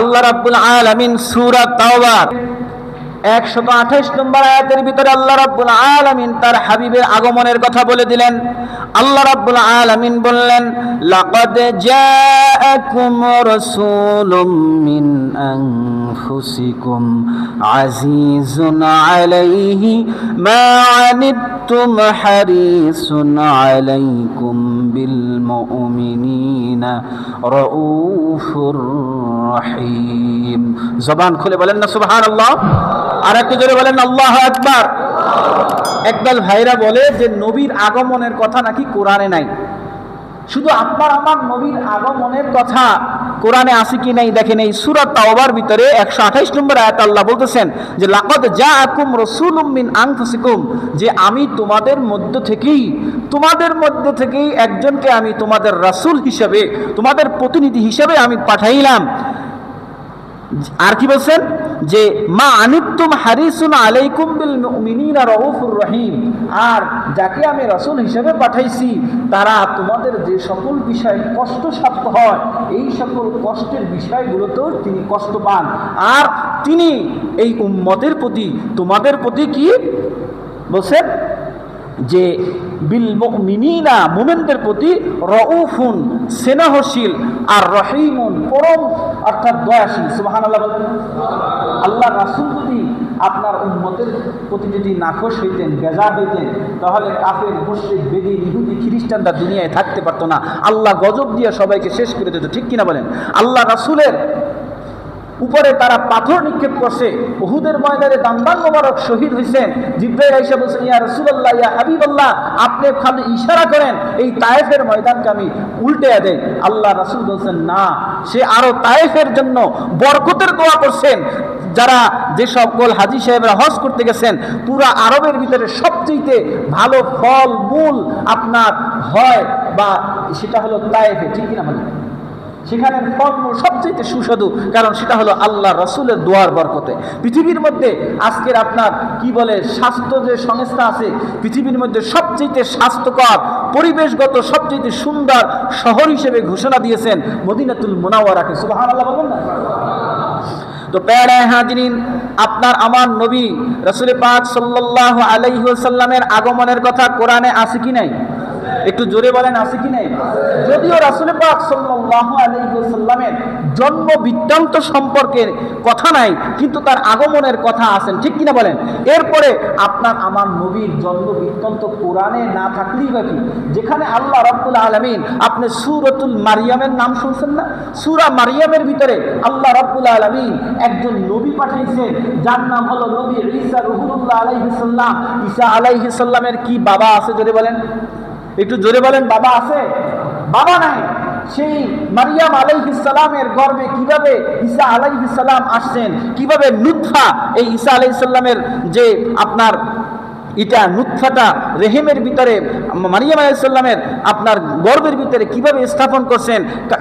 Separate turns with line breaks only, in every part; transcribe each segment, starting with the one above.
আল্লাহ রাব্বুল আলামিন সূরা তাওবার 128 নম্বর আয়াতের ভিতরে আল্লাহ রাব্বুল আলামিন তার হাবিবের আগমনের কথা বলে দিলেন। আল্লাহ রাব্বুল আলামিন বললেন, লাকাদ জাআকুম রাসূলুম মিন আনফুসিকুম আজিজুন আলাইহি মা আনিতুম হারিসুন আলাইকুম বিল মুমিনিনা রাউফুর রহিম। জবান খুলে বলেন না সুবহানাল্লাহ। আর একটু জোরে বলেন আল্লাহু আকবার। একদল ভাইরা বলে যে নবীর আগমনের কথা নাকি কোরআনে নাই। শুধু আপনার আমার নবীর আগমনের কথা কোরআনে আছে কি নাই দেখেন, এই সূরা তাওবার ভিতরে 128 নম্বর আয়াত আল্লাহ বলতেছেন যে লাকাদ জাআকুম রাসূলুম মিন আনফুসিকুম, যে আমি তোমাদের মধ্য থেকেই একজনকে আমি তোমাদের রাসূল হিসেবে, তোমাদের প্রতিনিধি হিসেবে আমি পাঠাইলাম। আর কি বলছেন যে মা আনিতুম হারিসুন আলাইকুম বিল মুমিনিনা রাউফুর রহিম, আর যাকে আমি রাসূল হিসেবে পাঠাইছি তারা তোমাদের যে সকল বিষয় কষ্টসাধ্য হয় এই সকল কষ্টের বিষয়গুলোতেও তিনি কষ্ট পান, আর তিনি এই উম্মতের প্রতি, তোমাদের প্রতি কি বলছেন যে বিল মুমিনিনা, মুমিনদের প্রতি রাউফুন স্নেহশীল, আর রহিমুন পরম অর্থাৎ দয়াশীল। সুবহানাল্লাহ বলেন। আল্লাহ রাসূল যদি আপনার উম্মতের প্রতি যদি নাখোশ হইতেন, বেজার হইতেন, তাহলে কাফের, মুশরিক, বেদী, ইহুদি, খ্রিস্টানরা দুনিয়ায় থাকতে পারতো না। আল্লাহ গজব দিয়ে সবাইকে শেষ করে দিত, ঠিক কিনা বলেন? আল্লাহ রাসূলের উপরে তারা পাথর নিক্ষেপ করছে, উহুদের ময়দানে দান্দান মোবারক শহীদ হয়েছেন। জিবরাইল আইসা বলছেন, ইয়া রাসূলুল্লাহ, ইয়া হাবিবাল্লাহ, আপনি খালি ইশারা করেন এই তায়েফের ময়দানকে আমি উল্টে দেই। আল্লাহ রাসূল বলছেন না, সে আরো তায়েফের জন্য বরকতের দোয়া করছেন। যারা যে সকল হাজী সাহেবরা হজ করতে গেছেন, পুরা আরবের ভিতরে সবচেয়ে ভালো ফল মূল আপনার হয় বা সেটা হলো তায়েফে, ঠিক কিনা বলেন? সেখানে ফলমূল সবচেয়ে সুস্বাদু, কারণ সেটা হলো আল্লাহ রাসূলের দোয়ার বরকতে। পৃথিবীর মধ্যে আজকের আপনার কি বলে স্বাস্থ্য যে সংস্থা আছে, পৃথিবীর মধ্যে সবচেয়ে স্বাস্থ্যকর, পরিবেশগত সবচেয়ে সুন্দর শহর হিসেবে ঘোষণা দিয়েছেন মদিনাতুল মুনাওয়ারাকে। সুবহানাল্লাহ বলুন না। তো প্যারা হাজিরিন, আপনার আমার নবী রাসূল পাক সাল্লাল্লাহু আলাইহি ওয়াসাল্লামের আগমনের কথা কোরআনে আছে কি নাই? একটু জোরে বলেন আছে কি নাই? যদিও রাসূল পাক সাল্লাল্লাহু আলাইহি ওয়াসাল্লামের জন্ম বৃত্তান্ত সম্পর্কে কথা নাই, কিন্তু তার আগমনের কথা আছেন, ঠিক কিনা বলেন? এরপরে আপনার আমার নবীর জন্ম বৃত্তান্ত কোরআনে না থাকলেই বাকি, যেখানে আল্লাহ রাব্বুল আলামিন, আপনি সূরাতুল মারিয়ামের নাম শুনছেন না? সূরা মারিয়ামের ভিতরে আল্লাহ রাব্বুল আলামিন একজন নবী পাঠিয়েছেন, যার নাম হলো নবী ঈসা রুহুল্লাহ আলাইহিস সালাম। ঈসা আলাইহিস সালামের কি বাবা আছে জোরে বলেন? একটু জোরে বলেন। বাবা আছে? বাবা নাই। সেই মারিয়াম আলাইহিস সালামের গর্ভে কিভাবে ঈসা আলাইহিস সালাম আসছেন, কিভাবে নুতফা, এই ঈসা আলাইহিস সালামের যে আপনার এটা নুতফাটা রেহেমের ভিতরে মারিয়াম আলাইহিস সালামের আপনার গর্ভের ভিতরে কিভাবে স্থাপন করছেন,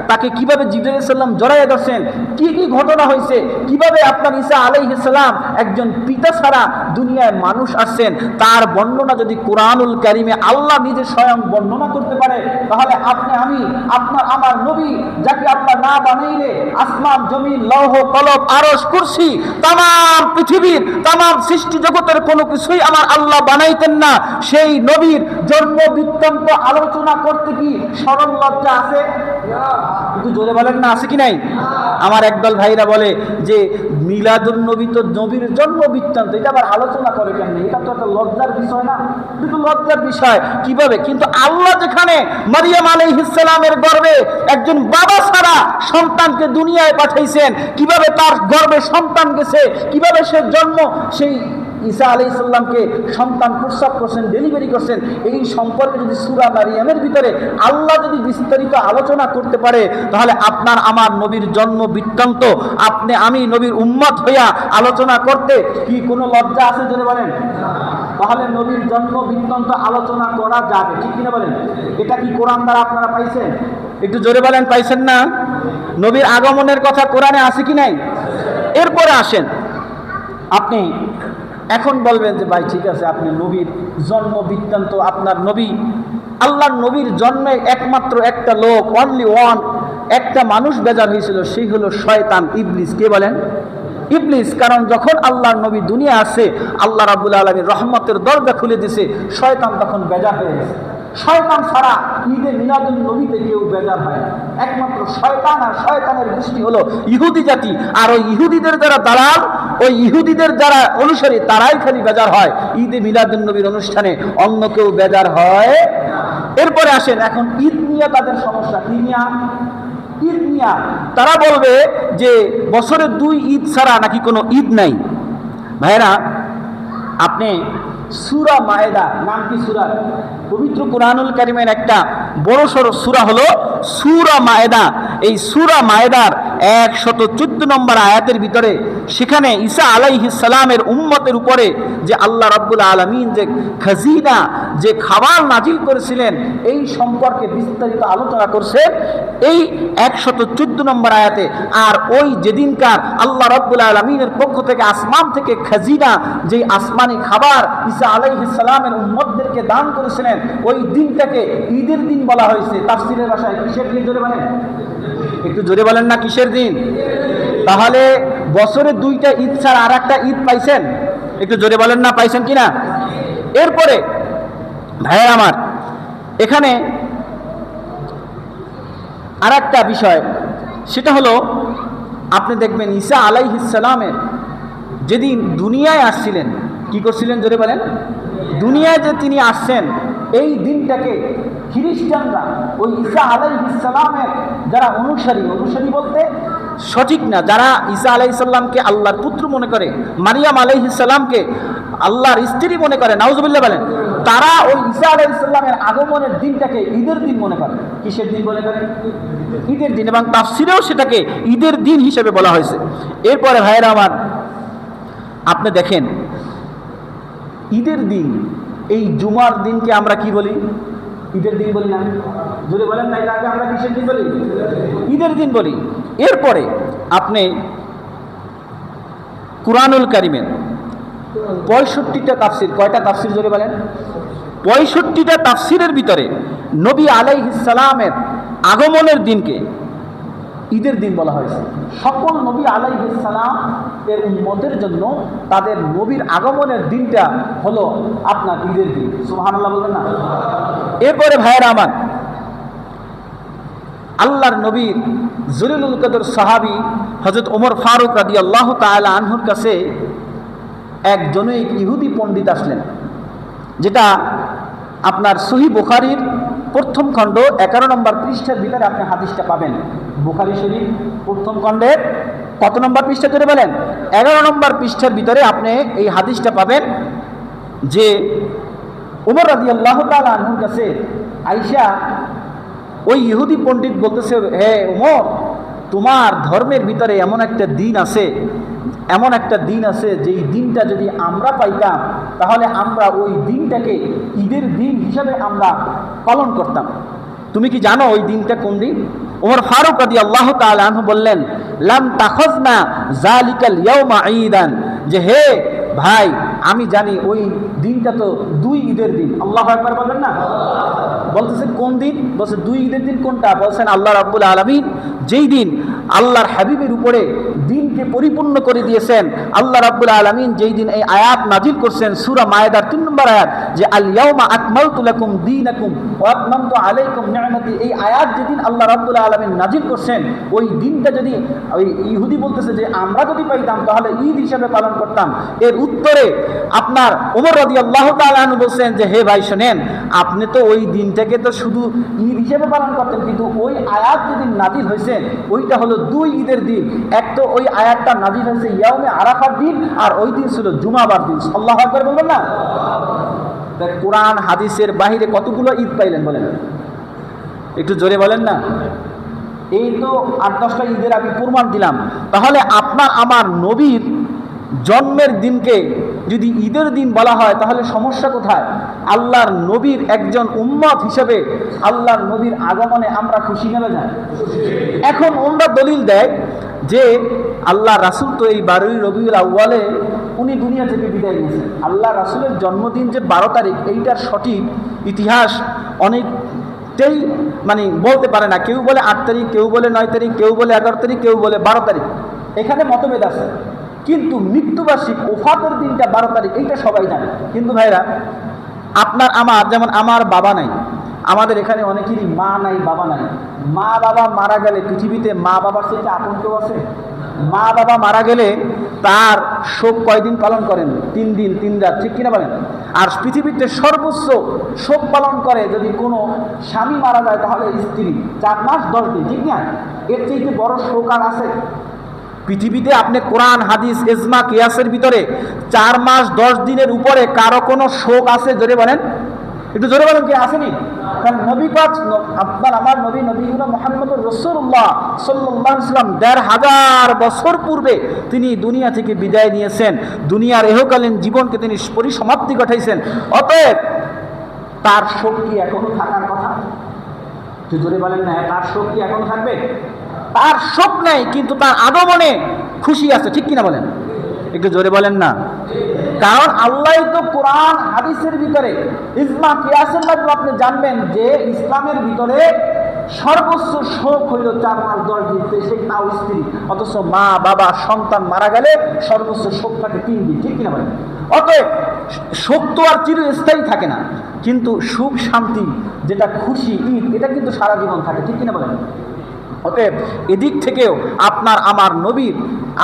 তাকে কিভাবে জিবরাইল আলাইহিস সালাম জড়াইয়া ধরছেন, কি কি ঘটনা হয়েছে, কিভাবে আপনার ঈসা আলাইহিস সালাম একজন পিতা ছাড়া দুনিয়ায় মানুষ আসছেন, তার বর্ণনা যদি কোরআনুল কারীমে আল্লাহ নিজে স্বয়ং বর্ণনা করতে পারে, তাহলে আপনি আমি, আপনার আমার নবী, যাকে আল্লাহ না বানাইলে আসমান জমিন লৌহ কলম আরশ কুরসি তামাম পৃথিবীর তামাম সৃষ্টি জগতের কোনো কিছুই আমার আল্লাহ বানাইতেন না, সেই নবীর জন্ম বৃত্তান্ত আলোচনা করতে কি শরম লজ্জা আছে? একটু জোরে বলেন না, আছে কি নাই? আমার একদল ভাইরা বলে যে মিলাদুন নবী তো নবীর জন্ম বৃত্তান্ত, এটা আবার আলোচনা করে কেন? এটা তো একটা লজ্জার বিষয় না? কিন্তু লজ্জার বিষয় কিভাবে? কিন্তু আল্লাহ যেখানে মারিয়াম আলাইহিস সালামের গর্ভে একজন বাবা ছাড়া সন্তানকে দুনিয়ায় পাঠাইছেন, কিভাবে তার গর্ভে সন্তান গেছে, কিভাবে সে জন্ম, সেই ঈসা আলাইহিস সালামকে সন্তান প্রসব করছেন, ডেলিভারি করছেন, এই সম্পর্কে যদি সূরা মারিয়ামের ভিতরে আল্লাহ যদি বিস্তারিত আলোচনা করতে পারে, তাহলে আপনার আমার নবীর জন্ম বৃত্তান্ত আপনি আমি নবীর উম্মত হইয়া আলোচনা করতে কি কোনো লজ্জা আছে যদি বলেন? তাহলে নবীর জন্ম বৃত্তান্ত আলোচনা করা যাবে, ঠিক কিনা বলেন? এটা কি কোরআন দ্বারা আপনারা পাইছেন? একটু জোরে বলেন, পাইছেন না? নবীর আগমনের কথা কোরআনে আছে কি নাই? এরপরে আসেন, আপনি এখন বলবেন যে ভাই ঠিক আছে, আপনি নবীর জন্ম বৃত্তান্ত, আপনার নবী, আল্লাহর নবীর জন্মে একমাত্র একটা লোক, অনলি ওয়ান, একটা মানুষ বেজার হয়েছিল, সেই হলো শয়তান, ইবলিস। কে বলেন? ইবলিস। কারণ যখন আল্লাহর নবী দুনিয়া আসে, আল্লাহ রাব্বুল আলামিন রহমতের দরজা খুলে দিয়েছে, শয়তান তখন বেজার হয়ে গেছে। শয়তান ছাড়া ঈদে মিলাদুন নবীতে কেউ বেজার হয় না, একমাত্র শয়তান। আর শয়তানের গোষ্ঠী হলো ইহুদি জাতি। আর ওই ইহুদিদের যারা দালাল, ওই ইহুদিদের যারা অনুসারী, তারাই খালি বেজার হয় ঈদে মিলাদুন নবীর অনুষ্ঠানে, অন্য কেউ বেজার হয়। এরপরে আসেন, এখন ঈদ নিয়ে তাদের সমস্যা কি নিয়ে? ঈদ নিয়া তারা বলবে যে বছরে 2 ঈদ ছাড়া নাকি কোনো ঈদ নাই। ভাইরা, আপনি সূরা মায়েদা, নাম কি সূরা? পবিত্র কুরআনুল কারীমের একটা বড় সড় সূরা হলো সূরা মায়েদা। এই সূরা মায়েদার 114 নম্বর আয়াতের ভিতরে, সেখানে ঈসা আলাইহিস সালামের উম্মতের উপরে যে আল্লাহ রাব্বুল আলামিন যে খাজিনা, যে খাবার নাজিল করেছিলেন, এই সম্পর্কে বিস্তারিত আলোচনা করছেন এই 114 নম্বর আয়াতে। আর ওই যেদিনকার আল্লাহ রাব্বুল আলামিনের পক্ষ থেকে আসমান থেকে খাজিনা, যে আসমানি খাবার ঈসা আলাইহিস সালামের উম্মতদেরকে দান করেছিলেন, ওই দিনটাকে ঈদের দিন বলা হয়েছে। তাফসীরের ভাষায় কিসের দিন জোরে বলেন? একটু জোরে বলেন না, কিসের দিন? তাহলে বছরে 2টা ঈদ ছাড়া আর একটা ঈদ পাইছেন? একটু জোরে বলেন না, পাইছেন কিনা? এরপরে ভাইয়ের আমার, এখানে আর একটা বিষয়, সেটা হলো আপনি দেখবেন ঈসা আলাইহিস সালামের যেদিন দুনিয়ায় আসছিলেন, কি করছিলেন জোরে বলেন? দুনিয়ায় যে তিনি আসছেন, এই দিনটাকে খ্রিস্টানরা ওই ঈসা আলাইহিস সালামের যারা অনুসারী বলতে সঠিক না, যারা ঈসা আলাইহিস সালামকে আল্লাহর পুত্র মনে করে, মারিয়াম আলাইহিস সালামকে আল্লাহর স্ত্রী মনে করে, নাউজুবিল্লাহ বলেন, তারা ওই ঈসা আলাইহিস সালামের আগমনের দিনটাকে ঈদের দিন মনে করে। কিসের দিন মনে করে? ঈদের দিন। এবং তাফসীরেও সেটাকে ঈদের দিন হিসেবে বলা হয়েছে। এরপরে ভাইয়েরা আমার, আপনি দেখেন ঈদের দিন, এই জুমার দিনকে আমরা কি বলি? ঈদের দিন বলি না? জোরে বলেন না, এটাকে আমরা কিসের দিন বলি? ঈদের দিন বলি। এরপরে আপনি কুরআনুল কারীমের 65টা তাফসীর, কয়টা তাফসীর জোরে বলেন? 65টা তাফসীরের ভিতরে নবী আলাইহিস সালামের আগমনের দিনকে ঈদের দিন বলা হয়েছে। সকল নবী আলাইহিস সালাম এর উম্মতের জন্য তাদের নবীর আগমনের দিনটা হলো আপনার ঈদের দিন। সুবহানাল্লাহ বলবেন না? এরপরে ভাইয়েরা আমার, আল্লাহর নবীর জলিলুল কদর সাহাবী হযরত ওমর ফারুক রাদিয়াল্লাহু তাআলা আনহুর কাছে এক জনৈক ইহুদি পণ্ডিত আসলেন, যেটা আপনার সহিহ বুখারীর 1ম খণ্ড 11 নম্বর পৃষ্ঠার ভিতরে আপনি হাদিসটা পাবেন। বুখারী শরীফ 1ম খণ্ডের কত নম্বর পৃষ্ঠা ধরে বলেন? 11 নম্বর পৃষ্ঠার ভিতরে আপনি এই হাদিসটা পাবেন যে ওমর রাদিয়াল্লাহু তাআলা আনহুর কাছে আয়েশা, ওই ইহুদি পণ্ডিত বলতেছে, হে ওমর, তোমার ধর্মের ভিতরে এমন একটা দিন আছে, যেই দিনটা যদি আমরা পাইতাম তাহলে আমরা ওই দিনটাকে ঈদের দিন হিসাবে আমরা পালন করতাম। তুমি কি জানো ওই দিনটা কোন দিন? ওমর ফারুক রাদিয়াল্লাহু তাআলা আনহু বললেন, লাম তাখাযনা যালিকাল ইয়াউমা ঈদান, যে হে ভাই, আমি জানি ওই দিনটা তো 2 ঈদের দিন। আল্লাহু আকবার বলেন না? বলতেছেন কোন দিন? বলছে 2 ঈদের দিন। কোনটা? বলছেন আল্লাহ রাব্বুল আলামিন যেই দিন আল্লাহর হাবিবের উপরে দিনকে পরিপূর্ণ করে দিয়েছেন, আল্লাহ রাব্বুল আলামিন যেই দিন এই আয়াত নাজিল করছেন সূরা মায়েদার 3 নম্বর আয়াত, যে আল ইয়াউমা আকমালতু লাকুম দীনাকুম ওয়া আতমামতু আলাইকুম নি'মাতি, এই আয়াত যেদিন আল্লাহ রাব্বুল আলামিন নাজিল করছেন, ওই দিনটা যদি ওই ইহুদি বলতেছে যে আমরা যদি পাইতাম তাহলে ঈদ হিসেবে পালন করতাম। এর উত্তরে আপনার ওমর রাদিয়াল্লাহু তাআলা আনহু বলছেন যে হে ভাই শোনেন, আপনি তো ওই দিনটাকে তো শুধু ঈদ হিসেবে পালন করতেন, কিন্তু ওই আয়াত যেদিন নাজিল হয়েছে ওইটা হলো 2 ঈদের দিন। এক তো ওই আয়াতটা নাজিল হয়েছে ইয়াউমে আরাফার দিন, আর ওই দিন ছিল জুমাবার দিন। আল্লাহু আকবার বলবেন না? কোরআন হাদিসের বাহিরে কতগুলো ঈদ পাইলেন বলেন? একটু জোরে বলেন না? এই তো 8-10টা ঈদের আমি প্রমাণ দিলাম। তাহলে আপনার আমার নবীর জন্মের দিনকে যদি ঈদের দিন বলা হয় তাহলে সমস্যা কোথায়? আল্লাহর নবীর একজন উম্মত হিসেবে আল্লাহর নবীর আগমনে আমরা খুশি নেবে না? এখন ওমরা দলিল দেয় যে আল্লাহ রাসূল তো এই 12ই রবিউল আউয়ালে উনি দুনিয়া থেকে বিদায় নিয়েছেন। আল্লাহ রাসূলের জন্মদিন যে 12 তারিখ, এইটার সঠিক ইতিহাস অনেক তেই মানে বলতে পারে না। কেউ বলে 8 তারিখ, কেউ বলে 9 তারিখ, কেউ বলে 11 তারিখ, কেউ বলে 12 তারিখ। এখানে মতভেদ আছে, কিন্তু মৃত্যুবার্ষিক ওফাতের দিনটা 12 তারিখ এইটা সবাই জানে। কিন্তু ভাইরা, আপনার আমার, যেমন আমার বাবা নাই, আমাদের এখানে অনেকেরই মা নাই, বাবা নাই। মা বাবা মারা গেলে পৃথিবীতে মা বাবার সাথে আপন কেউ আছে? মা বাবা মারা গেলে তার শোক কয়দিন পালন করেন? 3 দিন 3 রাত, ঠিক কিনা বলেন? আর পৃথিবীতে সর্বোচ্চ শোক পালন করে যদি কোনো স্বামী মারা যায় তাহলে স্ত্রী 4 মাস 10 দিন, ঠিক না? এর চাইতে বড় শোক আর আছে পৃথিবীতে? আপনি কোরআন, হাদিস, ইজমা, কিয়াসের ভিতরে 4 মাস 10 দিনের উপরে কারো কোনো শোক আছে? জোরে বলেন, একটু জোরে বলেন, কি আসেনি? কারণ নবী পাক, আপনার আমার নবী, নবীগুলো মুহাম্মদুর রাসূলুল্লাহ সাল্লাল্লাহু আলাইহি ওয়াসাল্লাম 1500 বছর পূর্বে তিনি দুনিয়া থেকে বিদায় নিয়েছেন। দুনিয়ার ইহকালীন জীবনকে তিনি পরিসমাপ্তি ঘটাইছেন। অতএব তার শোক কি এখনো থাকার কথা? একটু জোরে বলেন না, তার শোক কি এখনো থাকবে? তার শোক নেই, কিন্তু তার আগমনে খুশি আছে, ঠিক কিনা বলেন? একটু জোরে বলেন না। কারণ আল্লাহ তো কোরআন হাদিসের ভিতরে, ইজমা কিয়াসের মাধ্যমে আপনি জানবেন যে ইসলামের ভিতরে সর্বোচ্চ শোক হইল 4 মাস 10 দিন, সেই তাও স্ত্রী। অথচ মা বাবা সন্তান মারা গেলে সর্বোচ্চ শোক থাকে 3 দিন, ঠিক কিনা বলেন? অতএব শোক তো আর চিরস্থায়ী থাকে না, কিন্তু সুখ শান্তি যেটা খুশি, ঈদ, এটা কিন্তু সারা জীবন থাকে, ঠিক কিনা বলেন? অতএব এদিক থেকেও আপনার আমার নবীর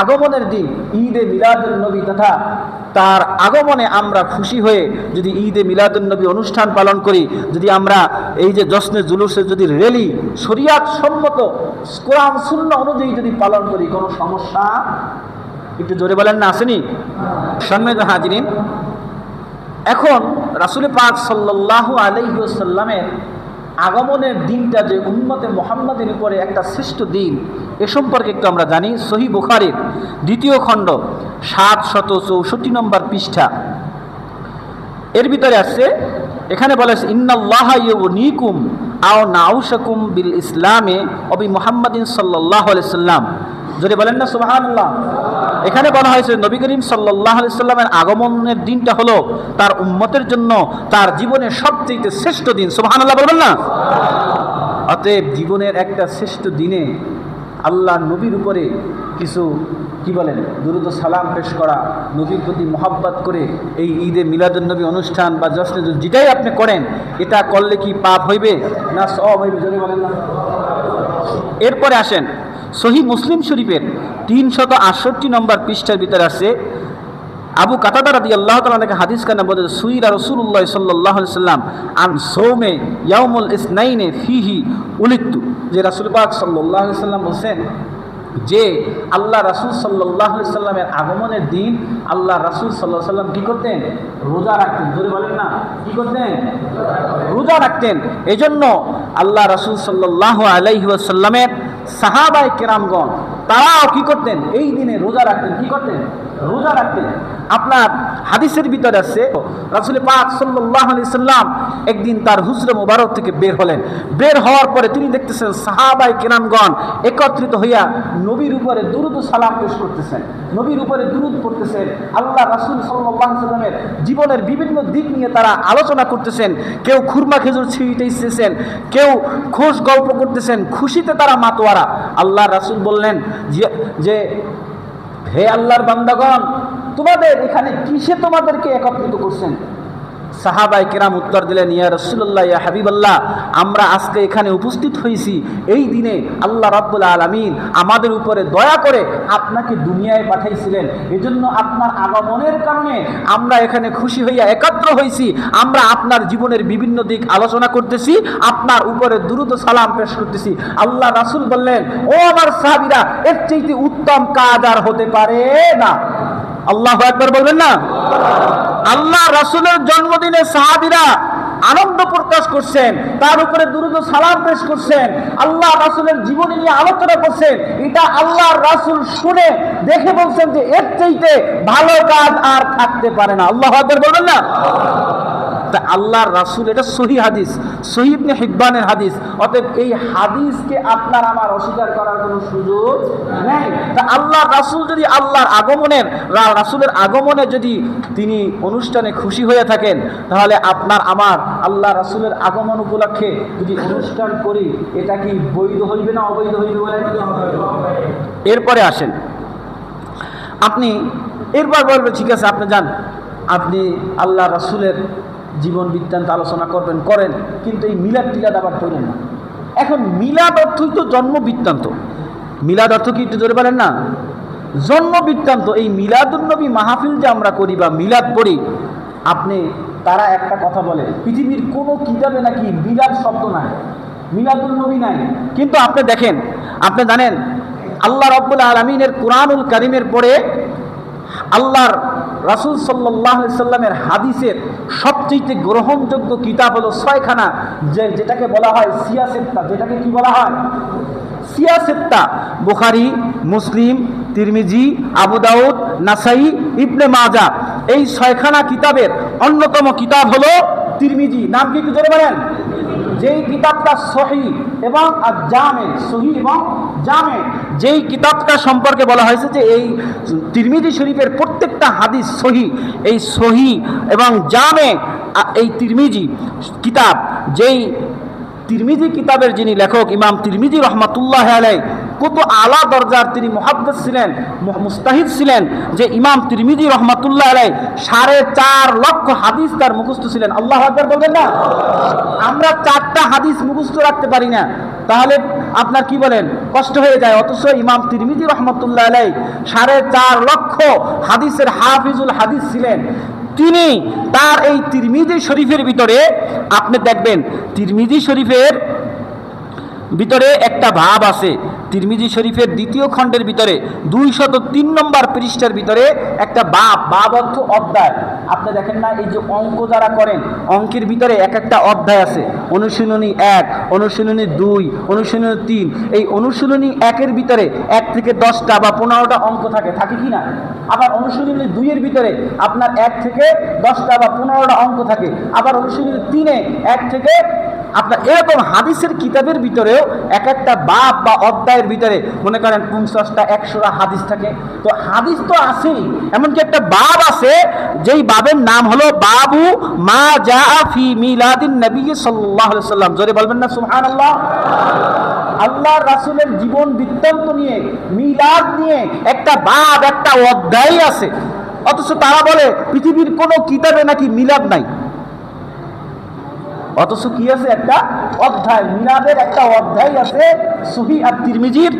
আগমনের দিন ঈদে মিলাদুন নবী তথা তার আগমনে আমরা খুশি হয়ে যদি ঈদে মিলাদুন নবী অনুষ্ঠান পালন করি, যদি আমরা এই যে জশ্নে জুলুসে যদি র্যালি শরিয়াত সম্মত কোরআন সুন্নাহ অনুযায়ী যদি পালন করি, কোনো সমস্যা? একটু জোরে বলেন না, আসেনি? সম্মানিত হাজিরিন, এখন রাসূল পাক সাল্লাল্লাহু আলাইহি ওয়াসাল্লামের আগমনের দিনটা যে উম্মতে মুহাম্মাদের উপরে একটা শ্রেষ্ঠ দিন, এ সম্পর্কে একটু আমরা জানি। সহিহ বুখারীর 2য় খণ্ড 764 নম্বর পৃষ্ঠা, এর ভিতরে আছে, এখানে বলা আছে, ইন্নাল্লাহা ইউগনিকুম আও নাউশাকুম বিল ইসলামে অবি মুহাম্মাদিন সাল্লাল্লাহু আলাইহি সাল্লাম। যদি বলেন না সুবহানাল্লাহ। এখানে বলা হয়েছে নবী করিম সাল্লাল্লাহু আলাইহি সাল্লামের আগমনের দিনটা হলো তার উম্মতের জন্য তার জীবনের সবচেয়ে শ্রেষ্ঠ দিন। সুবহানাল্লাহ বলবেন না? অতএব জীবনের একটা শ্রেষ্ঠ দিনে আল্লাহ নবীর উপরে কিছু কি বলেন দুরূদ ও সালাম পেশ করা, নবীর প্রতি মহব্বত করে এই ঈদে মিলাদুন নবী অনুষ্ঠান বা জশ্নে যেটাই আপনি করেন, এটা করলে কি পাপ হইবে না সওয়াব হইবে? জোরে বলেন না। এরপরে আসেন, সহিহ মুসলিম শরীফের 368 নম্বর পৃষ্ঠার ভিতরে আছে, আবু কাতাদা রাদিয়াল্লাহু তাআলা থেকে হাদিস কানা বলে, সুইরা রাসূলুল্লাহ সাল্লাল্লাহু আলাইহি সাল্লাম আন সৌমে ইয়াউমুল ইসনাইনে ফিহি উলিদতু। যে রাসূল পাক সাল্লাল্লাহু আলাইহি সাল্লাম বলেন যে আল্লাহ রাসূল সাল্লাল্লাহু আলাইহি সাল্লামের আগমনের দিন আল্লাহ রাসূল সাল্লাল্লাহু আলাইহি সাল্লাম কি করতেন? রোজা রাখতেন। জোরে বলেন না, কি করতেন? রোজা রাখতেন। এজন্য আল্লাহ রাসূল সাল্লাল্লাহু আলাইহি ওয়াসাল্লামের সাহাবায়ে কেরামগণ তারাও কি করতেন? এই দিনে রোজা রাখতেন। কি করতেন? রোজা রাখতেন। আপনার হাদিসের ভিতরে আছে, রাসূল পাক সাল্লাল্লাহু আলাইহি সাল্লাম একদিন তার হুজরে মুবারক থেকে বের হলেন। বের হওয়ার পরে তিনি দেখতেছেন সাহাবায়ে কেরামগণ একত্রিত হইয়া নবীর উপরে দুরূদ ও সালাম পেশ করতেছেন, নবীর উপরে দুরূদ পড়তেছেন। আল্লাহ রাসূল সাল্লাল্লাহু আলাইহি সাল্লামের জীবনের বিভিন্ন দিক নিয়ে তারা আলোচনা করতেছেন। কেউ খুরমা খেজুর ছিটাইতেছেন, কেউ খোশ গল্প করতেছেন, খুশিতে তারা মাতোয়ারা। আল্লাহ রাসূল বললেন যে হে আল্লাহর বান্দাগণ, তোমাদের এখানে কিসে তোমাদেরকে একত্রিত করছেন? সাহাবায়ে কেরাম উত্তর দিলেন, ইয়া রাসূলুল্লাহ, ইয়া হাবিবাল্লাহ, আমরা আজকে এখানে উপস্থিত হয়েছি এই দিনে আল্লাহ রাব্বুল আলামিন আমাদের উপরে দয়া করে আপনাকে দুনিয়ায় পাঠাইছিলেন, এজন্য আপনার আগমনের কারণে আমরা এখানে খুশি হইয়া একত্র হয়েছি। আমরা আপনার জীবনের বিভিন্ন দিক আলোচনা করতেছি, আপনার উপরে দুরূদ ও সালাম পেশ করতেছি। আল্লাহ রাসূল বললেন, ও আমার সাহাবীরা, এর চাইতে উত্তম কাজ আর হতে পারে না। আল্লাহু আকবার বলবেন না? আল্লাহ রাসূলের জন্মদিনে সাহাবীরা আনন্দ প্রকাশ করছেন, তার উপরে দুরূদ ও সালাম পেশ করছেন, আল্লাহ রাসূলের জীবনী নিয়ে আলোচনা করছেন। এটা আল্লাহর রাসূল শুনে দেখে বলছেন যে এর চাইতে ভালো কাজ আর থাকতে পারে না। আল্লাহু আকবার বলবেন না? তা আল্লাহর রাসূল, এটা সহিহ হাদিস, সহিহ ইবনে হিব্বানের হাদিস। অতএব এই হাদিসকে আপনার আমার অস্বীকার করার কোনো সুযোগ নেই। তা আল্লাহর রাসূল যদি আল্লাহর রাসূলের আগমনে যদি তিনি অনুষ্ঠানে খুশি হয়ে থাকেন, তাহলে আপনার আমার আল্লাহ রাসূলের আগমন উপলক্ষে যদি অনুষ্ঠান করি, এটা কি বৈধ হইবে না অবৈধ হইবে বলেন? এরপরে আসেন, আপনি এরপর বলবেন ঠিক আছে আপনি যান, আপনি আল্লাহ রাসূলের জীবন বৃত্তান্ত আলোচনা করবেন, করেন, কিন্তু এই মিলাদ টিলাদ আবার করেন না। এখন মিলাদ অর্থই তো জন্ম বৃত্তান্ত। মিলাদ অর্থ কি একটু জোরে বলেন না? জন্ম বৃত্তান্ত। এই মিলাদুন্নবী মাহফিল যে আমরা করি বা মিলাদ পড়ি, আপনি তারা একটা কথা বলে পৃথিবীর কোনো কিতাবে নাকি মিলাদ শব্দ নাই, মিলাদুন্নবী নাই। কিন্তু আপনি দেখেন, আপনি জানেন আল্লাহ রাব্বুল আলামিনের কুরআনুল কারীমের পরে আল্লাহর রাসূল সাল্লাল্লাহু আলাইহি সাল্লামের হাদিসের সবচেয়ে গ্রহণযোগ্য কিতাব হলো 6খানা, যেটাকে বলা হয় সিয়াসিত্তা। যেটাকে কি বলা হয়? সিয়াসিত্তা। বুখারী, মুসলিম, তিরমিজি, আবু দাউদ, নাসাই, ইবনে মাজাহ, এই 6খানা কিতাবের অন্যতম কিতাব হলো তিরমিজি। নাম কি একটু জোরে বলেন? যেই কিতাবটা সহিহ এবং জামে, সহিহ এবং জামে, যেই কিতাবটা সম্পর্কে বলা হয়েছে যে এই তিরমিজি শরীফের প্রত্যেকটা হাদিস সহিহ, এই সহিহ এবং জামে, এই তিরমিজি কিতাব, যেই তিরমিজি কিতাবের যিনি লেখক ইমাম তিরমিজি রহমাতুল্লাহ আলাইহি, কত আলা দরজার তিনি মুহাদ্দিস ছিলেন, মুস্তাহিদ ছিলেন, যে ইমাম তিরমিজি রহমাতুল্লাহ আলাইহি 4.5 লক্ষ হাদিস তার মুখস্থ ছিলেন। আল্লাহু আকবার বলবেন না? আমরা 4টা হাদিস মুখস্থ রাখতে পারি না, তাহলে আপনার কি বলেন কষ্ট হয়ে যায়। অথচ ইমাম তিরমিজি রহমাতুল্লাহ আলাইহি 4.5 লক্ষ হাদিসের হাফিজুল হাদিস ছিলেন। তিনি তার এই তিরমিজি শরীফের ভিতরে আপনি দেখবেন, তিরমিজি শরীফের ভিতরে একটা ভাব আছে। তিরমিজি শরীফের 2য় খণ্ডের ভিতরে 203 নম্বর পৃষ্ঠার ভিতরে একটা বাব অর্থ অধ্যায়। আপনি দেখেন না, এই যে অঙ্ক যারা করেন, অঙ্কের ভিতরে এক একটা অধ্যায় আছে। অনুশীলনী 1, অনুশীলনী 2, অনুশীলনী 3। এই অনুশীলনী 1-এর ভিতরে 1 থেকে 10টা বা 15টা অঙ্ক থাকে কি না? আবার অনুশীলনী 2-এর ভিতরে আপনার 1 থেকে 10টা বা 15টা অঙ্ক থাকে। আবার অনুশীলনী 3-এ 1 থেকে আপনার এরকম হাদিসের কিতাবের ভিতরেও এক একটা বাব বা অধ্যায়ের ভিতরে মনে করেন 50টা 100টা হাদিস থাকে। তো হাদিস তো আছেই, এমনকি একটা বাব আছে, যেই বাবের নাম হলো বাবু মা জাআ ফি মিলাদিন নবী সাল্লাল্লাহু আলাইহি সাল্লাম। জোরে বলবেন না সুবহানাল্লাহ? আল্লাহর রাসূলের জীবন বৃত্তান্ত নিয়ে, মিলাদ নিয়ে একটা বাব, একটা অধ্যায় আছে। অথচ তারা বলে পৃথিবীর কোনো কিতাবে নাকি মিলাদ নাই। অথচ কি আছে? একটা অধ্যায়, মিলাদের একটা অধ্যায় আছে সহিহ তিরমিজির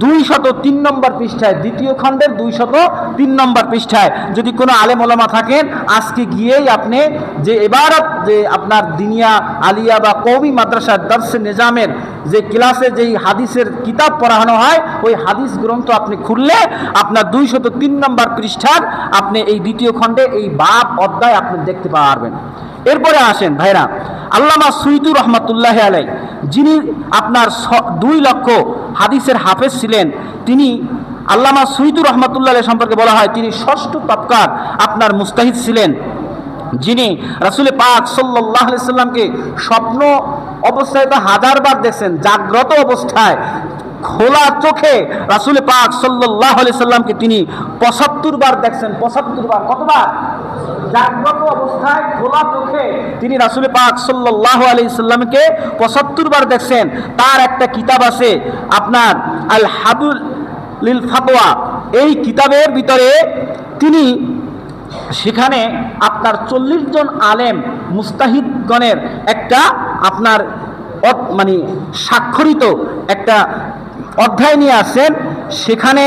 203 নম্বর পৃষ্ঠায়, 2য় খণ্ডের 203 নম্বর পৃষ্ঠায়। যদি কোনো আলেম ওলামা থাকেন, আজকে গিয়েই আপনি যে ইবারত, যে আপনার দিনিয়া আলিয়া বা কওমি মাদ্রাসার দর্শে নিজামের যে ক্লাসে যেই হাদিসের কিতাব পড়ানো হয়, ওই হাদিস গ্রন্থ আপনি খুললে আপনার 203 নম্বর পৃষ্ঠার আপনি এই 2য় খণ্ডে এই বাব অধ্যায় আপনি দেখতে পারবেন। এরপরে আসেন ভাইরা, আল্লামা সুয়ুতী রহমাতুল্লাহ আলাইহি, যিনি আপনার 2 লক্ষ হাদিসের হাফেজ ছিলেন, তিনি আল্লামা সুয়ুতী রহমাতুল্লাহ আলাইহি সম্পর্কে বলা হয় তিনি 6ষ্ঠ তবকার আপনার মুস্তাহিদ ছিলেন, যিনি রাসূল পাক সাল্লাল্লাহু আলাইহি সাল্লামকে স্বপ্ন অবস্থায় তো 1000 বার দেখছেন, জাগ্রত অবস্থায় খোলা চোখে রাসূল পাক সাল্লাল্লাহু আলাইহি সাল্লামকে তিনি 75 বার দেখছেন। 75 বার। কতবার? জাগ্রত অবস্থায় খোলা চোখে তিনি রাসূল পাক সাল্লাল্লাহু আলাইহি সাল্লামকে 75 বার দেখছেন। তার একটা কিতাব আছে আপনার আল হাবুল লিল ফাতওয়া। এই কিতাবের ভিতরে তিনি সেখানে আপনার 40 জন আলেম মুস্তাহিদগণের একটা আপনার মানে স্বাক্ষরিত একটা অধ্যায় নিয়ে আসেন। সেখানে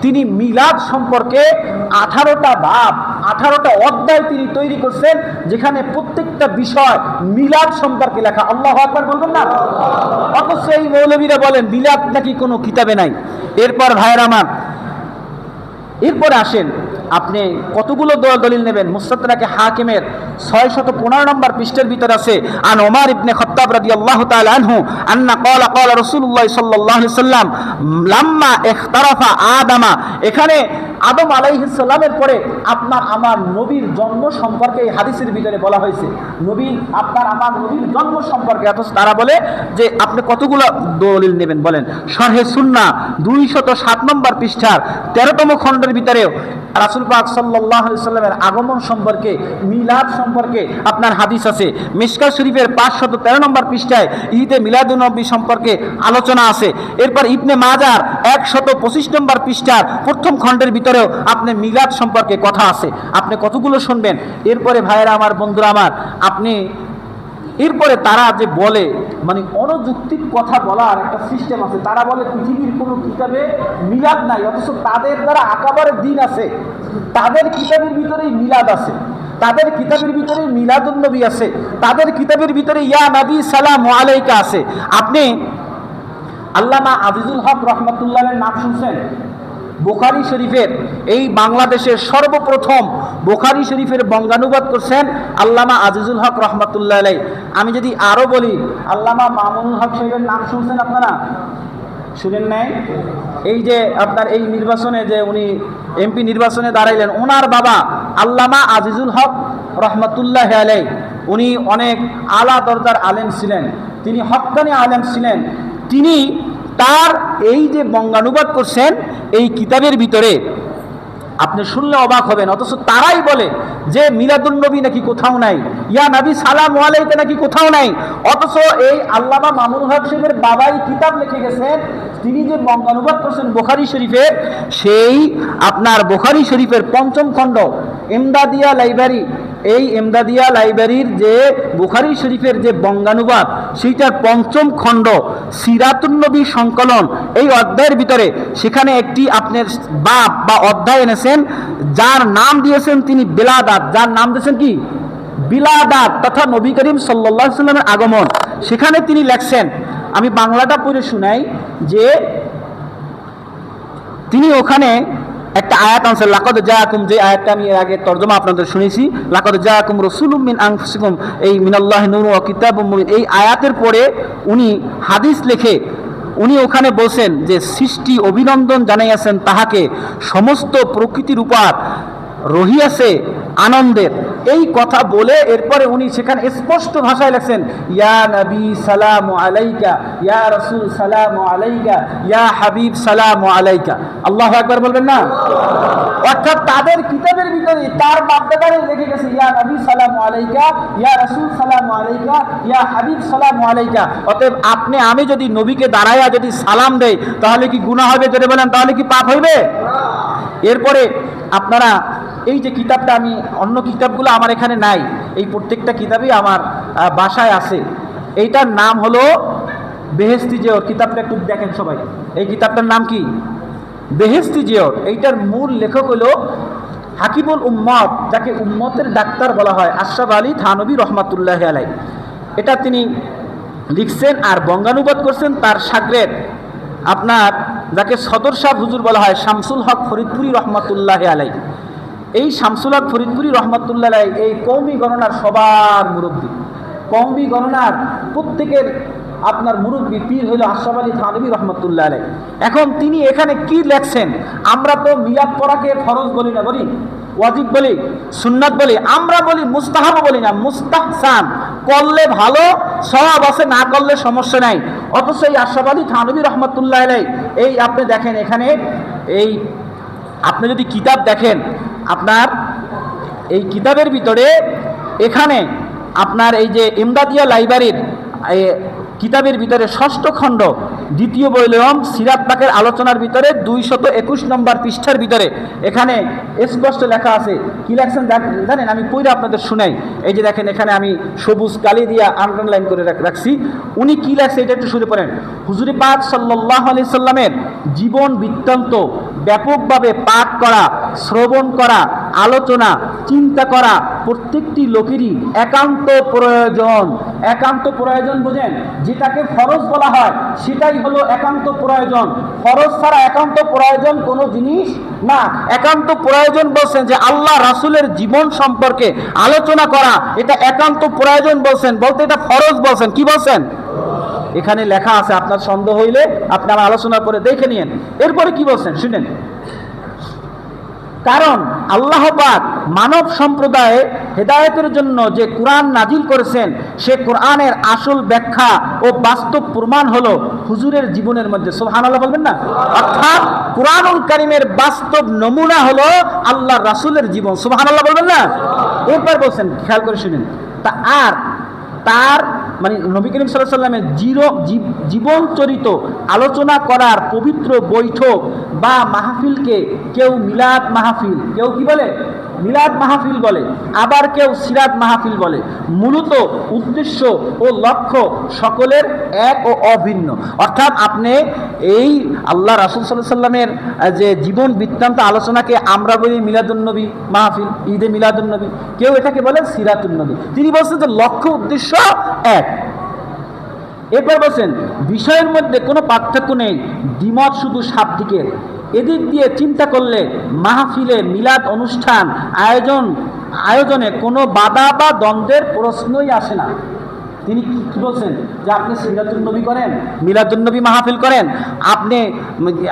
তিনি মিলাদ সম্পর্কে 18টা বাব, 18টা অধ্যায় তিনি তৈরি করছেন, যেখানে প্রত্যেকটা বিষয় মিলাদ সম্পর্কে লেখা। আল্লাহু আকবার বলবেন না? অথচ এই মৌলবীরা বলেন মিলাদ নাকি কোনো কিতাবে নাই। এরপর ভাইয়েরা আমার, এরপরে আসেন, আপনি কতগুলো দলিল নেবেন? মুস্তাদরাকে হাকিমের 615 নম্বর পৃষ্ঠার ভিতর আছে, আন ওমর ইবনে খাত্তাব রাদিয়াল্লাহু তাআলা আনহু আন্না ক্বালা রাসূলুল্লাহ সাল্লাল্লাহু আলাইহি সাল্লাম লাম্মা ইখতারাফা আদামা। এখানে আদম আলাইহিস সালামের পরে আপনার আমার নবীর জন্ম সম্পর্কে এই হাদিসের ভিতরে বলা হয়েছে, নবী আপনার আমার নবীর জন্ম সম্পর্কে। অথচ তারা বলে যে আপনি কতগুলো দলিল নেবেন বলেন। শরহে সুন্নাহ 207 নম্বর পৃষ্ঠার 13তম খণ্ডের ভিতরেও রাসূল পাক সাল্লাল্লাহু আলাইহি সাল্লামের আগমন সম্পর্কে, মিলাদ সম্পর্কে আপনার হাদিস আছে। মিশকাত শরীফের 513 নম্বর পৃষ্ঠায় ঈদে মিলাদুন্নবী সম্পর্কে আলোচনা আছে। এরপর ইবনে মাজার 125 নম্বর পৃষ্ঠার প্রথম খণ্ডের ভিতরেও আপনি মিলাদ সম্পর্কে কথা আছে। আপনি কতগুলো শুনবেন? এরপরে ভাইয়েরা আমার, বন্ধুরা আমার, আপনি এরপরে তারা যে বলে মানে অনযৌক্তিক কথা বলার একটা সিস্টেম আছে। তারা বলে পৃথিবীর কোনো কিতাবে মিলাদ নাই, অথচ তাদের দ্বারা আকাবারের দিন আছে, তাদের কিতাবের ভিতরেই মিলাদ আছে, তাদের কিতাবের ভিতরে মিলাদুন্নবী আছে, তাদের কিতাবের ভিতরে ইয়া নবী সালামু আলাইকা আছে। আপনি আল্লামা আজিজুল হক রহমতুল্লাহের নাম শুনছেন? বুখারী শরীফের, এই বাংলাদেশের সর্বপ্রথম বুখারী শরীফের বঙ্গানুবাদ করছেন আল্লামা আজিজুল হক রহমতুল্লাহ আলাইহি। আমি যদি আরো বলি, আল্লামা মামুনুল হক সাহেবের নাম শুনছেন আপনারা? শুনেন নাই? এই যে আপনার এই নির্বাচনে যে উনি এমপি নির্বাচনে দাঁড়াইলেন, ওনার বাবা আল্লামা আজিজুল হক রহমতুল্লাহ আলাইহি, উনি অনেক আলা দরজার আলেম ছিলেন, তিনি হক্কানি আলেম ছিলেন। তিনি তার এই যে বঙ্গানুবাদ করছেন এই কিতাবের ভিতরে, আপনি শুনলে অবাক হবেন, অথচ তারাই বলে যে মিলাদুন্নবী নাকি কোথাও নাই, ইয়া নবী সালামু আলাইকা নাকি কোথাও নাই। অথচ এই আল্লামা মামুনুল হক সাহেবের বাবাই কিতাব লিখে গেছেন, তিনি যে বঙ্গানুবাদ করছেন বুখারী শরীফের, সেই আপনার বুখারী শরীফের 5ম খণ্ড এমদাদিয়া লাইব্রেরি, এই এমদাদিয়া লাইব্রেরির যে বুখারী শরীফের যে বঙ্গানুবাদ, সেইটার 5ম খণ্ড সিরাতুন্নবী সংকলন, এই অধ্যায়ের ভিতরে সেখানে একটি আপনার বাব বা অধ্যায় এনেছেন, যার নাম দিয়েছেন তিনি বিলাদাত, যার নাম দিয়েছেন কি? বিলাদাত, তথা নবী করিম সাল্লাল্লাহু আলাইহি সাল্লামের আগমন। সেখানে তিনি লেখছেন, আমি বাংলাটা পড়ে শুনাই, যে তিনি ওখানে একটা আয়াত আনছেন, লাকাদ জাআকুম, যে আয়াতটা আমি এর আগে তরজমা আপনাদের শুনেছি, লাকাদ জাআকুম রাসূলুম মিন আনফুসিকুম, এই মিনাল্লাহি নূরুন ওয়া কিতাবুম মুবিন, এই আয়াতের পরে উনি হাদিস লিখে উনি ওখানে বলছেন যে সৃষ্টি অভিনন্দন জানাইয়াছেন তাহাকে, সমস্ত প্রকৃতির উপর রহিয়াছে আনন্দের। এই কথা বলে এরপরে উনি সেখানে স্পষ্ট ভাষায় লেখছেন, ইয়া নবী সালামু আলাইকা, ইয়া রাসূল সালামু আলাইকা, ইয়া হাবিব সালামু আলাইকা। আল্লাহু আকবার বলবেন না? অর্থাৎ তাদের কিতাবের ভিতরে তার বাপদাদারে লিখে গেছে ইয়া নবী সালামু আলাইকা, ইয়া রাসূল সালামু আলাইকা, ইয়া হাবিব সালামু আলাইকা। অতএব আপনি আমি যদি নবীকে দাঁড়ায়া যদি সালাম দেই তাহলে কি গুনাহ হবে? যদি বলেন তাহলে কি পাপ হইবে? এরপরে আপনারা এই যে কিতাবটা, আমি অন্য কিতাবগুলো আমার এখানে নাই, এই প্রত্যেকটা কিতাবই আমার বাসায় আছে। এইটার নাম হলো বেহেশতি জিয়র। কিতাবটা একটু দেখেন সবাই, এই কিতাবটার নাম কি? বেহেশতি জিয়র। এইটার মূল লেখক হলো হাকিমুল উম্মত, যাকে উম্মতের ডাক্তার বলা হয়, আশরাফ আলী থানভী রহমাতুল্লাহি আলাইহি। এটা তিনি লিখছেন আর বঙ্গানুবাদ করছেন তার শাগরেদ, আপনার যাকে সদর শাহ হুজুর বলা হয়, শামসুল হক ফরিদপুরি রহমাতুল্লাহি আলাইহি। এই শামসুল হক ফরিদপুরি রহমাতুল্লাহ আলাইহি এই কওমি গণনার সবার মুরব্বী, কওমি গণনার প্রত্যেকের আপনার মুরব্বী পীর হইল আশরাফ আলী থানভী রহমাতুল্লাহ আলাইহি। এখন তিনি এখানে কি লেখছেন? আমরা তো মিলাদ পড়াকে ফরজ বলি না, বলি ওয়াজিব বলি, সুন্নাত বলি, আমরা বলি মুস্তাহাব বলি না, মুস্তাহসান, করলে ভালো সওয়াব আছে, না করলে সমস্যা নাই। অথচ এই আশরাফ আলী থানভী রহমাতুল্লাহ আলাইহি, এই আপনি দেখেন এখানে, এই আপনি যদি কিতাব দেখেন, আপনার এই কিতাবের ভিতরে এখানে আপনার এই যে ইমদাদিয়া লাইব্রেরির কিতাবের ভিতরে 6ষ্ঠ খণ্ড 2য় বইলম সিরাত পাকের আলোচনার ভিতরে 221 নম্বর পৃষ্ঠার ভিতরে এখানে স্পষ্ট লেখা আছে। কি লেখছেন জানেন? আমি পড়ে আপনাদের শুনাই। এই যে দেখেন, এখানে আমি সবুজ কালি দিয়া আন্ডারলাইন করে রাখছি। উনি কি লেখছে এটা একটু শুনে পড়েন। হুজুর পাক সাল্লাল্লাহু আলাইহি সাল্লামের জীবন বৃত্তান্ত ব্যাপকভাবে পাঠ করা, শ্রবণ করা, আলোচনা, চিন্তা করা প্রত্যেকটি লোকেরই একান্ত প্রয়োজন। একান্ত প্রয়োজন বোঝেন, যেটাকে ফরজ বলা হয় সেটাই হলো একান্ত প্রয়োজন। ফরজ ছাড়া একান্ত প্রয়োজন কোনো জিনিস না। একান্ত প্রয়োজন বলছেন যে আল্লাহ রাসূলের জীবন সম্পর্কে আলোচনা করা, এটা একান্ত প্রয়োজন বলছেন, বলতে এটা ফরজ বলছেন। কি বলছেন? এখানে লেখা আছে, আপনার সন্দেহ হইলে আপনি আমার আলোচনা করে দেখে নিন। এরপরে কি বলছেন শুনেন। কারণ আল্লাহ পাক মানব সম্প্রদায়ে হেদায়েতের জন্য যে কোরআন নাজিল করেছেন, সে কোরআনের আসল ব্যাখ্যা ও বাস্তব প্রমাণ হলো হুজুরের জীবনের মধ্যে। সুবহানাল্লাহ বলবেন না? অর্থাৎ কোরআনুল কারীমের বাস্তব নমুনা হলো আল্লাহর রাসূলের জীবন। সুবহানাল্লাহ বলবেন না? এরপর বলছেন, খেয়াল করে শুনেন, তার মানে নবী করিম সাল্লাল্লাহু আলাইহি ওয়াসাল্লামের জীবন চরিত আলোচনা করার পবিত্র বৈঠক বা মাহফিলকে কেউ মিলাদ মাহফিল, কেউ কি বলে? মিলাদ মাহফিল বলে, আবার কেউ সিরাত মাহফিল বলে। মূলত উদ্দেশ্য ও লক্ষ্য সকলের এক ও অভিন্ন। অর্থাৎ আপনি এই আল্লাহ রাসূল সাল্লাল্লাহু আলাইহি ওয়াসাল্লামের যে জীবন বৃত্তান্ত আলোচনাকে আমরা বলি মিলাদুন্নবী মাহফিল, ঈদে মিলাদুন্নবী, কেউ এটাকে বলে সিরাতুন্নবী। তিনি বলছেন যে লক্ষ্য উদ্দেশ্য এক। এরপর বলছেন বিষয়ের মধ্যে কোনো পার্থক্য নেই, দ্বিমত শুধু শাব্দিকের। এদিক দিয়ে চিন্তা করলে মাহফিলে মিলাদ অনুষ্ঠান আয়োজনে কোনো বাধা বা দ্বন্দ্বের প্রশ্নই আসে না। তিনি কি বলছেন যে আপনি সিরাতুন্নবী করেন, মিলাদুন্নবী মাহফিল করেন, আপনি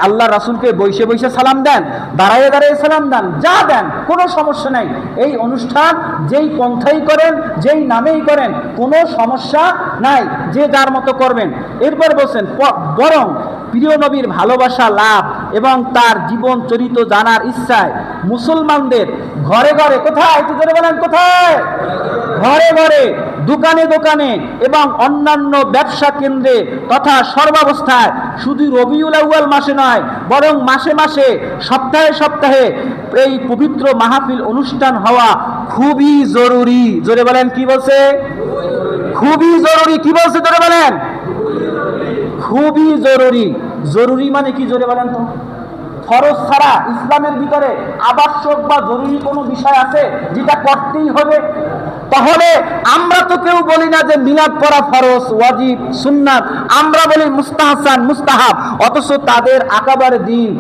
আল্লাহ রাসূলকে বসে বসে সালাম দেন, দাঁড়াইয়ে দাঁড়িয়ে সালাম দেন, যা দেন, কোনো সমস্যা নাই। এই অনুষ্ঠান যেই পন্থাই করেন, যেই নামেই করেন, কোনো সমস্যা নাই, যে যার মতো করবেন। এরপর বলছেন বরং প্রিয় নবীর ভালোবাসা লাভ এবং তার জীবন চরিত্র জানার ইচ্ছায় মুসলমানদের ঘরে ঘরে, কোথায় একটু জোরে বলেন, কোথায়? ঘরে ঘরে, দোকানে দোকানে এবং অন্যান্য ব্যবসা কেন্দ্রে তথা সর্বাবস্থায় শুধু রবিউল আউয়াল মাসে নয়, বরং মাসে মাসে, সপ্তাহে সপ্তাহে এই পবিত্র মাহফিল অনুষ্ঠান হওয়া খুবই জরুরি। জোরে বলেন, কি বলছে? খুবই জরুরি। কি বলছে? জোরে বলেন, খুবই জরুরি। জরুরি মানে কি? জোরে বলেন তো। ফরজ ছাড়া ইসলামের ভিতরে আবশ্যক বা জরুরি কোনো বিষয় আছে যেটা করতেই হবে? তাহলে আমরা তো কেউ বলি না যে মিলাদ পড়া ফরজ, ওয়াজিব, সুন্নাত, আমরা বলি মুস্তাহসান, মুস্তাহাব। অথচ তাদের আকাবার দিন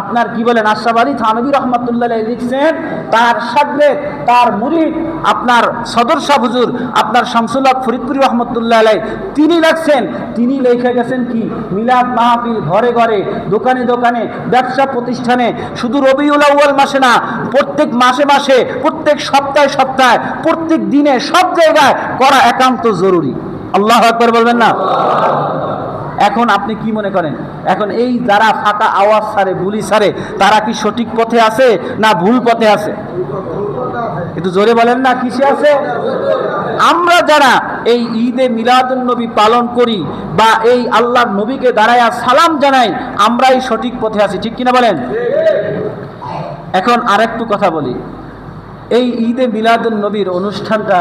আপনার কি বলেন আশরাফ আলী থানভী রাহমাতুল্লাহ আলাইহি লিখছেন, তার শাগরেদ, তার মুরিদ আপনার সদর শাহ হুজুর আপনার শামসুল হক ফরিদপুরি রাহমাতুল্লাহ আলাইহি, তিনি লিখছেন, তিনি লিখে গেছেন কি মিলাদ মাহফিল ঘরে ঘরে, দোকানে দোকানে, ব্যবসা প্রতিষ্ঠানে, শুধু রবিউল আউয়াল মাসে না, প্রত্যেক মাসে মাসে, প্রত্যেক সপ্তাহে সপ্তাহে, প্রত্যেক দিনে, সব জায়গায় করা একান্ত জরুরি। আল্লাহু আকবার বলবেন না? এখন আপনি কি মনে করেন, এখন এই যারা ফাঁকা আওয়াজ ছাড়ে, বুলি ছাড়ে, তারা কি সঠিক পথে আছে না ভুল পথে আছে? একটু জোরে বলেন না, কিসে আছে? আমরা যারা এই ঈদে মিলাদুন্নবী পালন করি বা এই আল্লাহর নবীকে দাঁড়ায়া সালাম জানাই, আমরাই সঠিক পথে আছি, ঠিক কিনা বলেন? এখন আরেকটু কথা বলি, এই ঈদে মিলাদুন্নবীর অনুষ্ঠানটা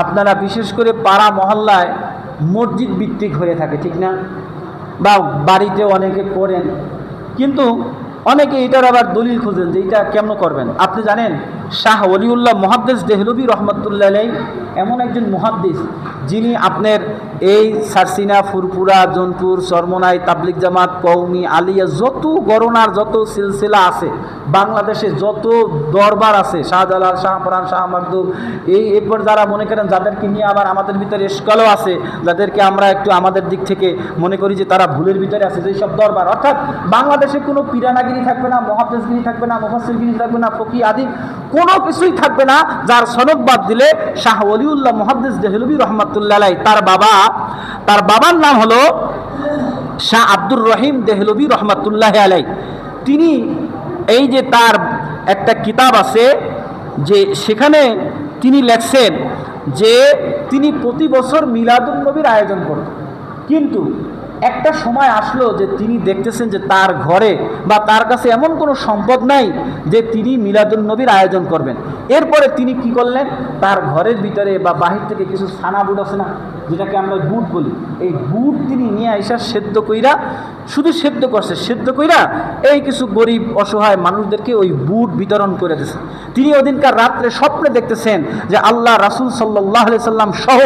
আপনারা বিশেষ করে পাড়া মহল্লায় মসজিদ ভিত্তিক হয়ে থাকে, ঠিক না? বা বাড়িতে অনেকে করেন, কিন্তু অনেকে এটার আবার দলিল খুঁজেন যে এটা কেমন করবেন। আপনি জানেন শাহ ওলিউল্লাহ মুহাদ্দিস দেহলভী রহমতুল্লাহ আলাইহি এমন একজন মুহাদ্দিস, যিনি আপনার এই সারসিনা, ফুরপুরা, জোনপুর, চরমনাই, তাবলিগ জামাত, কওমি, আলিয়া, যত গণনার যত সিলসিলা আছে, বাংলাদেশে যত দরবার আছে, শাহজালাল, শাহপরান, শাহ মাকদুম, এরপর যারা মনে করেন যাদেরকে নিয়ে আবার আমাদের ভিতরে এশকালও আছে, যাদেরকে আমরা একটু আমাদের দিক থেকে মনে করি যে তারা ভুলের ভিতরে আছে, যেই সব দরবার, অর্থাৎ বাংলাদেশে কোনো পিরানাগিরি থাকবে না, মুহাদ্দিসগিরি থাকবে না, মুফাসসিরগিরি থাকবে না, ফকিহ আদি কোনো কিছুই থাকবে না, যার সনদ বাদ দিলে শাহ ওলিউল্লাহ মুহাদ্দিস দেহলভী রহমাতুল্লাহ আলাইহি, তার বাবার নাম হলো শাহ আব্দুর রহিম দেহলভী রহমাতুল্লাহ আলাইহি। তিনি এই যে তার একটা কিতাব আছে, যে সেখানে তিনি লেখছেন যে তিনি প্রতি বছর মিলাদুন্নবীর আয়োজন করতেন, কিন্তু একটা সময় আসলো যে তিনি দেখতেছেন যে তার ঘরে বা তার কাছে এমন কোনো সম্পদ নাই যে তিনি মিলাদুন্নবীর আয়োজন করবেন। এরপরে তিনি কি করলেন, তার ঘরের ভিতরে বা বাহির থেকে কিছু ছানা বুট আছে না, যেটাকে আমরা বুট বলি, এই বুট তিনি নিয়ে আইসা সেদ্ধ কইরা, শুধু সেদ্ধ করছে, সেদ্ধ কইরা এই কিছু গরিব অসহায় মানুষদেরকে ওই বুট বিতরণ করে দিয়েছে। তিনি ওদিনকার রাত্রে স্বপ্নে দেখতেছেন যে আল্লাহ রাসূল সাল্লাল্লাহু আলাইহি সাল্লাম সহ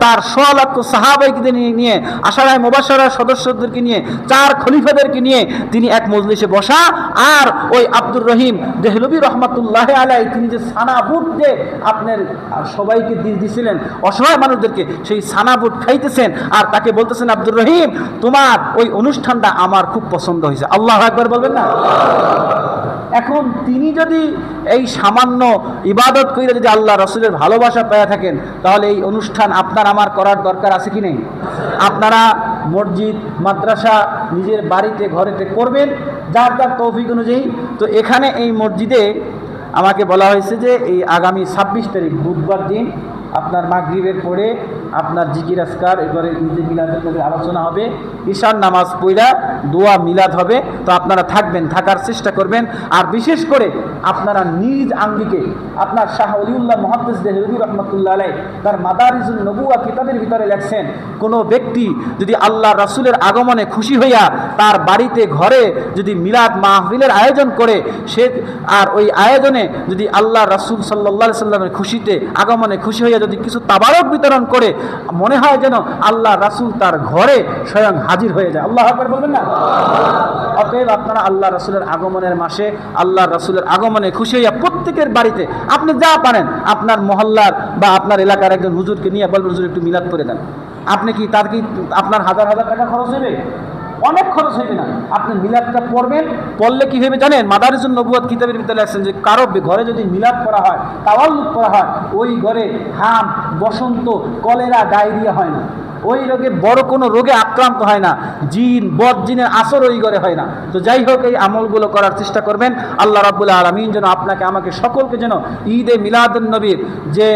তার 100 লক্ষ সাহাবাইকে নিয়ে আশারায়ে মুবাশশারা সদস্যদেরকে নিয়ে, 4 খলিফাদেরকে নিয়ে তিনি এক মজলিসে বসা। আর ওই আব্দুর রহিম দেহলভী রহমাতুল্লাহ আলাইহি তিনি যে সানাবুট যে আপনার সবাইকে দিয়েছিলেন, অসহায় মানুষদেরকে, সেই সানাবুট খাইতেছেন আর তাকে বলতেছেন, আব্দুর রহিম তোমার ওই অনুষ্ঠানটা আমার খুব পছন্দ হয়েছে। আল্লাহু আকবার বলবেন না? এখন তিনি যদি এই সামান্য ইবাদত করে যদি আল্লাহ রসুলের ভালোবাসা পেয়ে থাকেন, তাহলে এই অনুষ্ঠান আপনার আমার করার দরকার আছে কি নেই? আপনারা মসজিদ মাদ্রাসা নিজের বাড়িতে ঘরেতে করবেন যার যার তৌফিক অনুযায়ী। তো এখানে এই মসজিদে আমাকে বলা হয়েছে যে এই আগামী 26 তারিখ বুধবার দিন আপনার মাগরিবের পরে আপনার জিকির আজকার, এবারে ঈদে মিলাদের মধ্যে আলোচনা হবে, ঈশার নামাজ পড়া দোয়া মিলাদ হবে। তো আপনারা থাকবেন, থাকার চেষ্টা করবেন। আর বিশেষ করে আপনারা নিজ আঙ্গিকে আপনার শাহ ওলিউল্লাহ মুহাদ্দিস দেহলভী রহমাতুল্লাহ আলাইহি তার মাদারিজুন নবুওয়া কিতাবের ভিতরে লেখছেন, কোনো ব্যক্তি যদি আল্লাহ রাসূলের আগমনে খুশি হইয়া তার বাড়িতে ঘরে যদি মিলাদ মাহফিলের আয়োজন করে, সে আর ওই আয়োজনে যদি আল্লাহ রাসূল সাল্লাল্লাহু আলাইহি সাল্লামের খুশিতে আগমনে খুশি হইয়া যদি কিছু তাবারক বিতরণ করে, মনে হয় যেন আল্লাহ রাসূল তার ঘরে স্বয়ং হাজির হয়ে যায়। আল্লাহু আকবার বলবেন না? অতএব আপনারা আল্লাহ রাসূলের আগমনের মাসে আল্লাহ রাসূলের আগমনে খুশি হইয়া প্রত্যেকের বাড়িতে আপনি যা পারেন আপনার মহল্লার বা আপনার এলাকার একজন হুজুরকে নিয়ে বলবেন, হুজুর একটু মিলাদ করে দেন। আপনি কি তার কি আপনার হাজার হাজার টাকা খরচ হবে? অনেক খরচ হইবে না। আপনি মিলাদটা পড়বেন, পড়লে কি হবে জানেন? মাদারিজুন নবুওয়াত কিতাবের ভিতরে আছে যে কারো ঘরে যদি মিলাদ করা হয়, তাওয়াল্লুদ করা হয়, ওই ঘরে হাম, বসন্ত, কলেরা, ডায়রিয়া হয় না। ওই রোগে বড় কোনো রোগে আক্রান্ত হয় না, জিন বদ জিনের আসর ওই ঘরে হয় না। তো যাই হোক, এই আমলগুলো করার চেষ্টা করবেন। আল্লাহ রাব্বুল আলামিন যেন আপনাকে আমাকে সকলকে যেন ঈদে মিলাদুন নবীর যে